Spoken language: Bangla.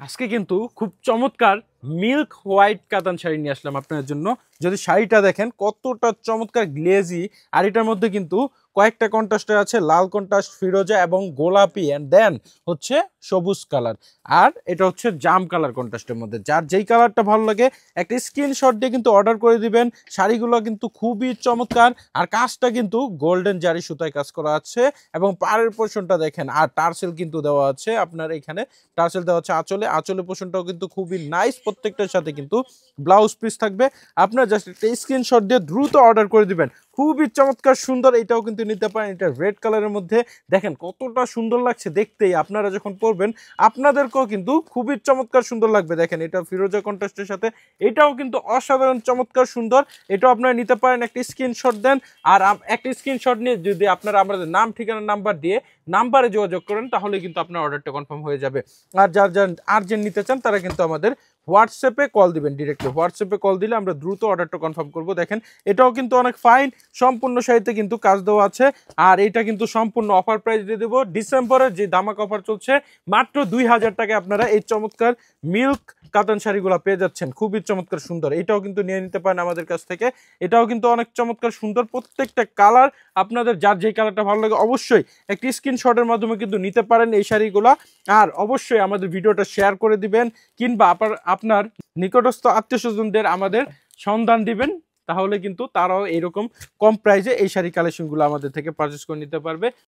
আজকে কিন্তু খুব চমৎকার মিল্ক হোয়াইট কাতান শাড়ি নিয়ে আসলাম আপনাদের জন্য। যদি শাড়িটা দেখেন কতটা চমৎকার গ্লেজি, আর এটার মধ্যে কিন্তু কয়েকটা কন্ট্রাস্টে আছে, লাল কন্ট্রাস্ট, ফিরোজা এবং গোলাপি, অ্যান্ড দেন হচ্ছে সবুজ কালার, আর এটা হচ্ছে জাম কালার কন্ট্রাস্টের মধ্যে। যার যেই কালারটা ভালো লাগে একটা স্ক্রিনশট দিয়ে কিন্তু অর্ডার করে দিবেন। শাড়িগুলো কিন্তু খুবই চমৎকার, আর কাজটা কিন্তু গোল্ডেন জারি সুতায় কাজ করা আছে, এবং পাড়ের পোর্শনটা দেখেন, আর টার্সেল কিন্তু দেওয়া আছে আপনার এখানে, টার্সেল দেওয়া আছে আঁচলে পোর্শনটাও কিন্তু খুবই নাইস। প্রত্যেকটার সাথে কিন্তু ব্লাউজ পিস থাকবে। আপনার জাস্ট একটা স্ক্রিনশট দিয়ে দ্রুত অর্ডার করে দিবেন। খুবই চমৎকার সুন্দর, এটাও কিন্তু নিতে পারেন। এটা রেড কালারের মধ্যে দেখেন কতটা সুন্দর লাগছে দেখতেই, আপনারা যখন পরবেন আপনাদেরকেও কিন্তু খুবই চমৎকার সুন্দর লাগবে। দেখেন এটা ফিরোজা কন্ট্রাস্টের সাথে, এটাও কিন্তু অসাধারণ চমৎকার সুন্দর। এটাও আপনারা নিতে পারেন, একটা স্ক্রিনশট দেন, আর একটা স্ক্রিনশট নিয়ে যদি আপনারা আমাদের নাম ঠিকানা নাম্বার দিয়ে নাম্বারে যোগাযোগ করেন তাহলে কিন্তু আপনার অর্ডারটা কনফার্ম হয়ে যাবে। আর যার যার আর্জেন্ট নিতে চান তারা কিন্তু আমাদের হোয়াটসঅ্যাপে কল দিবেন, ডিরেক্টলি হোয়াটসঅ্যাপে কল দিলে আমরা দ্রুত অর্ডারটা কনফার্ম করব। দেখেন এটাও কিন্তু অনেক ফাইন, সম্পূর্ণ শাড়িতে কিন্তু কাজ দেওয়া আছে, আর এটা কিন্তু সম্পূর্ণ অফার প্রাইস দিয়ে দেবো। ডিসেম্বরের যে দামাক অফার চলছে, মাত্র 2000 টাকায় আপনারা এই চমৎকার মিল্ক কাতান শাড়িগুলো পেয়ে যাচ্ছেন। খুবই চমৎকার সুন্দর, এটাও কিন্তু নিয়ে নিতে পারেন আমাদের কাছ থেকে। এটাও কিন্তু অনেক চমৎকার সুন্দর, প্রত্যেকটা কালার আপনাদের যার যেই কালারটা ভালো লাগে অবশ্যই একটি স্ক্রিনশটের মাধ্যমে কিন্তু নিতে পারেন এই শাড়িগুলো। আর অবশ্যই আমাদের ভিডিওটা শেয়ার করে দিবেন, কিংবা আপনার নিকটস্থ আত্মীয় স্বজনদের আমাদের সন্ধান দিবেন, তাহলে কিন্তু তারাও এরকম কম প্রাইসে এই শাড়ি কালেকশনগুলো আমাদের থেকে পারচেস করে নিতে পারবে।